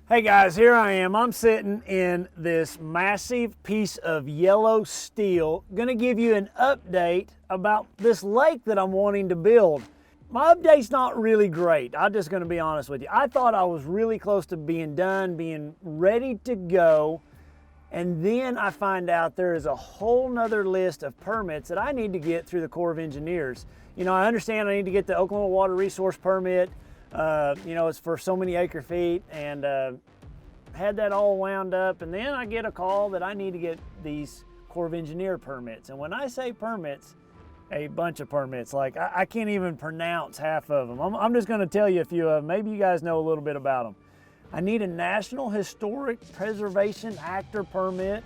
Hey guys, here I am. I'm sitting in this massive piece of yellow steel. Gonna give you an update about this lake that I'm wanting to build. My update's not really great. I'm just gonna be honest with you. I thought I was really close to being done, being ready to go. And then I find out there is a whole nother list of permits that I need to get through the Corps of Engineers. You know, I understand I need to get the Oklahoma Water Resource Permit. It's for so many acre feet, and had that all wound up. And then I get a call that I need to get these Corps of Engineer permits. And when I say permits, a bunch of permits. Like I can't even pronounce half of them. I'm just going to tell you a few of them. Maybe you guys know a little bit about them. I need a National Historic Preservation Actor permit,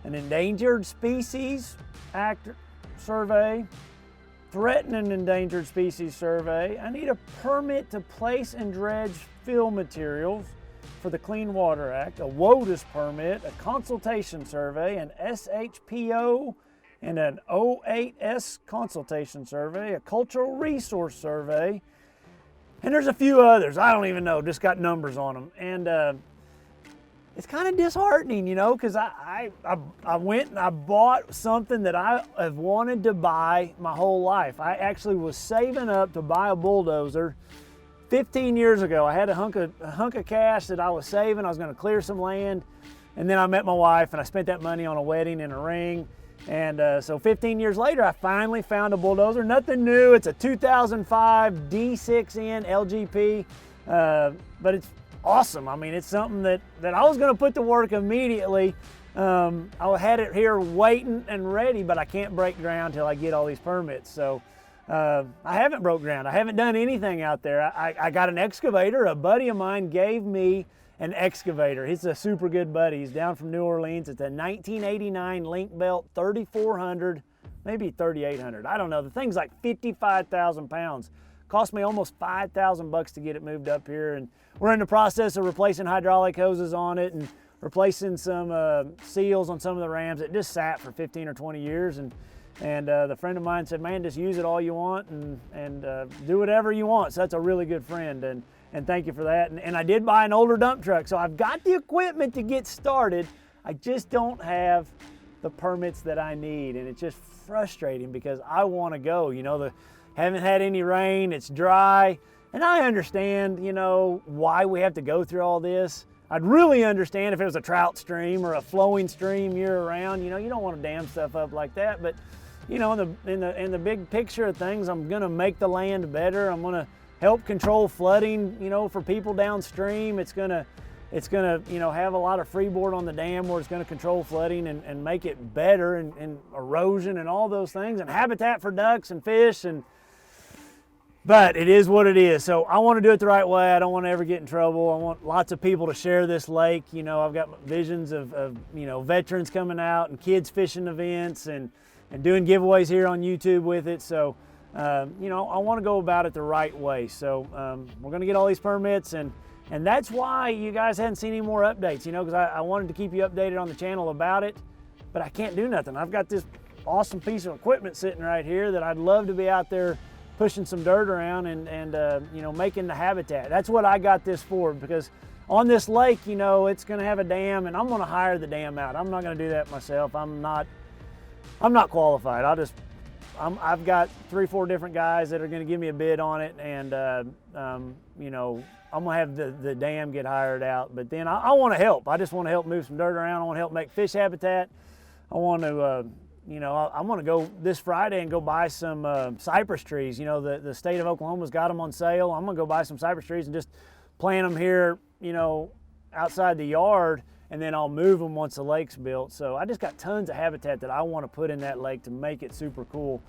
an Endangered Species Actor survey, Threatened and Endangered Species survey. I need a permit to place and dredge fill materials for the Clean Water Act, a WOTUS permit, a consultation survey, an SHPO and an O8S consultation survey, a cultural resource survey, and there's a few others. I don't even know, just got numbers on them. And it's kind of disheartening, you know, because I went and I bought something that I have wanted to buy my whole life. I actually was saving up to buy a bulldozer 15 years ago. I had a hunk of cash that I was saving. I was going to clear some land, and then I met my wife, and I spent that money on a wedding and a ring. And so 15 years later, I finally found a bulldozer. Nothing new. It's a 2005 D6N LGP, but it's awesome. I mean, it's something that I was going to put to work immediately. I had it here waiting and ready, but I can't break ground till I get all these permits. So I haven't broke ground. I haven't done anything out there. I got an excavator. A buddy of mine gave me an excavator. He's a super good buddy. He's down from New Orleans. It's a 1989 Link Belt 3400, maybe 3800. I don't know. The thing's like 55,000 pounds. Cost me almost 5,000 bucks to get it moved up here. And we're in the process of replacing hydraulic hoses on it and replacing some seals on some of the rams. It just sat for 15 or 20 years. And the friend of mine said, man, just use it all you want and do whatever you want. So that's a really good friend. And thank you for that. And I did buy an older dump truck. So I've got the equipment to get started. I just don't have the permits that I need. And it's just frustrating because I want to go. You know, haven't had any rain, it's dry. And I understand, you know, why we have to go through all this. I'd really understand if it was a trout stream or a flowing stream year round. You know, you don't want to dam stuff up like that. But, you know, in the big picture of things, I'm going to make the land better. I'm going to help control flooding, you know, for people downstream. It's gonna, you know, have a lot of freeboard on the dam where it's gonna control flooding and make it better and erosion and all those things and habitat for ducks and fish. But it is what it is. So I want to do it the right way. I don't want to ever get in trouble. I want lots of people to share this lake. You know, I've got visions of you know, veterans coming out and kids fishing events and doing giveaways here on YouTube with it. So you know, I want to go about it the right way. So we're going to get all these permits, and that's why you guys hadn't seen any more updates, you know, because I wanted to keep you updated on the channel about it, but I can't do nothing. I've got this awesome piece of equipment sitting right here that I'd love to be out there pushing some dirt around and you know, making the habitat. That's what I got this for, because on this lake, you know, it's going to have a dam, and I'm going to hire the dam out. I'm not going to do that myself. I'm not qualified. I've got 3-4 different guys that are going to give me a bid on it, and you know, I'm going to have the dam get hired out. But then I want to help. I just want to help move some dirt around. I want to help make fish habitat. I want to, you know, I want to go this Friday and go buy some cypress trees. You know, the state of Oklahoma's got them on sale. I'm going to go buy some cypress trees and just plant them here, you know, outside the yard, and then I'll move them once the lake's built. So I just got tons of habitat that I want to put in that lake to make it super cool.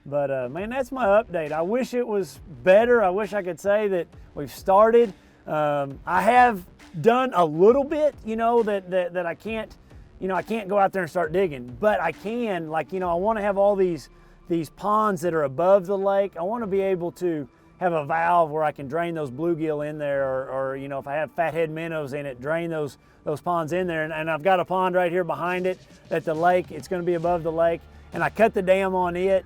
But man, that's my update. I wish it was better. I wish I could say that we've started. I have done a little bit, you know, that I can't, you know, I can't go out there and start digging, but I can, like, you know, I want to have all these ponds that are above the lake. I want to be able to have a valve where I can drain those bluegill in there, or you know, if I have fathead minnows in it, drain those ponds in there. And I've got a pond right here behind it at the lake. It's going to be above the lake, and I cut the dam on it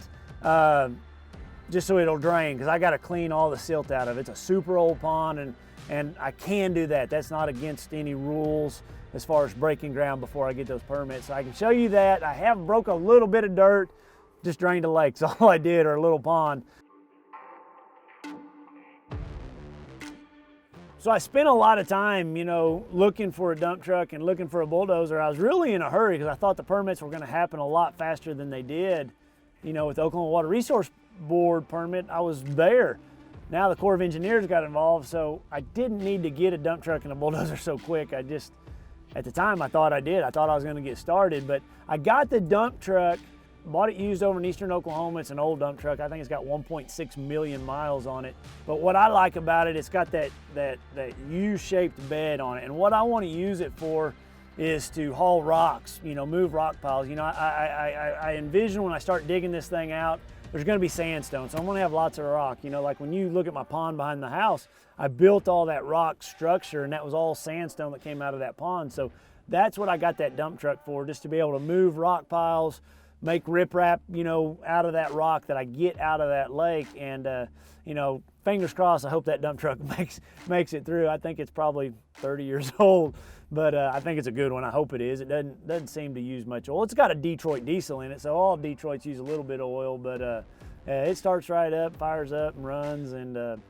just so it'll drain, because I got to clean all the silt out of it. It's a super old pond, and And I can do that. That's not against any rules as far as breaking ground before I get those permits. So I can show you that. I have broke a little bit of dirt, just drained a lake. So all I did, or a little pond. So I spent a lot of time, looking for a dump truck and looking for a bulldozer. I was really in a hurry because I thought the permits were going to happen a lot faster than they did. With the Oklahoma Water Resource Board permit, I was there. Now the Corps of Engineers got involved, so I didn't need to get a dump truck and a bulldozer so quick. At the time, I thought I did. I thought I was going to get started, but I got the dump truck, bought it used over in eastern Oklahoma. It's an old dump truck. I think it's got 1.6 million miles on it. But what I like about it, it's got that U-shaped bed on it. And what I want to use it for is to haul rocks, move rock piles. I envision when I start digging this thing out, there's going to be sandstone, so I'm going to have lots of rock. Like when you look at my pond behind the house, I built all that rock structure, and that was all sandstone that came out of that pond. So that's what I got that dump truck for, just to be able to move rock piles, make riprap, out of that rock that I get out of that lake. And fingers crossed, I hope that dump truck makes it through. I think it's probably 30 years old, but I think it's a good one. I hope it is. It doesn't seem to use much oil. It's got a Detroit diesel in it, so all of Detroit's use a little bit of oil, but it starts right up, fires up, and runs. And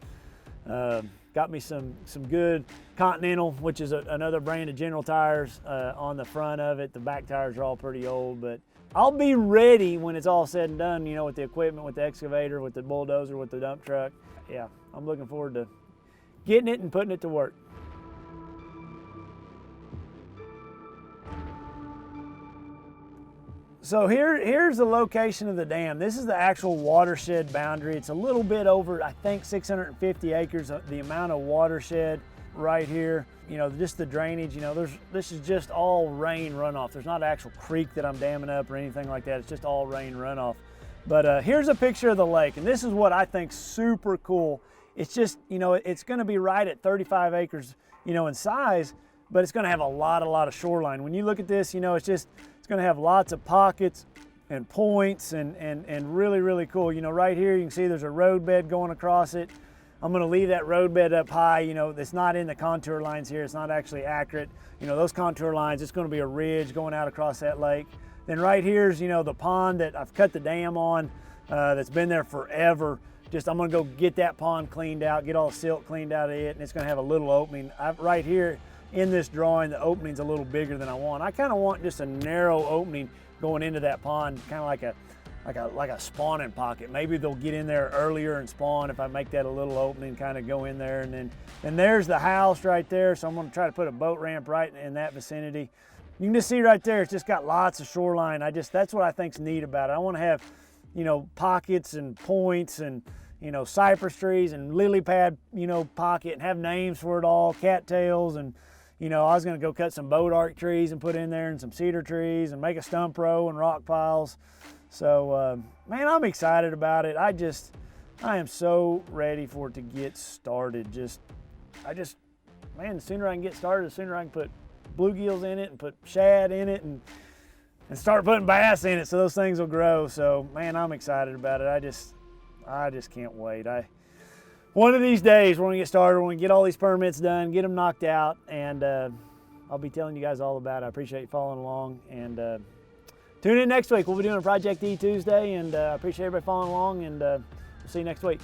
got me some good Continental, which is another brand of General tires on the front of it. The back tires are all pretty old, but I'll be ready when it's all said and done, with the equipment, with the excavator, with the bulldozer, with the dump truck. Yeah, I'm looking forward to getting it and putting it to work. So here's the location of the dam. This is the actual watershed boundary. It's a little bit over, I think, 650 acres, the amount of watershed right here. Just the drainage, this is just all rain runoff. There's not an actual creek that I'm damming up or anything like that. It's just all rain runoff. But here's a picture of the lake, and this is what I think super cool. It's just, it's gonna be right at 35 acres, in size, but it's gonna have a lot of shoreline. When you look at this, it's gonna have lots of pockets and points and really, really cool. Right here, you can see there's a roadbed going across it. I'm gonna leave that roadbed up high. It's not in the contour lines here. It's not actually accurate. Those contour lines, it's gonna be a ridge going out across that lake. Then right here's, the pond that I've cut the dam on, that's been there forever. I'm gonna go get that pond cleaned out, get all the silt cleaned out of it, and it's gonna have a little opening. Right here in this drawing, the opening's a little bigger than I want. I kind of want just a narrow opening going into that pond, kind of like a spawning pocket. Maybe they'll get in there earlier and spawn if I make that a little opening, kind of go in there. And then there's the house right there. So I'm gonna try to put a boat ramp right in that vicinity. You can just see right there, it's just got lots of shoreline. That's what I think's neat about it. I want to have, pockets and points and, cypress trees and lily pad, pocket, and have names for it all, cattails. And, I was going to go cut some boat arc trees and put in there, and some cedar trees, and make a stump row and rock piles. So, man, I'm excited about it. I am so ready for it to get started. Man, the sooner I can get started, the sooner I can put bluegills in it and put shad in it and start putting bass in it, so those things will grow. So, man, I'm excited about it. I just can't wait. One of these days we're gonna get started. We're gonna get all these permits done, get them knocked out, and I'll be telling you guys all about it. I appreciate you following along, and tune in next week. We'll be doing a Project E Tuesday, and I appreciate everybody following along, and we'll see you next week.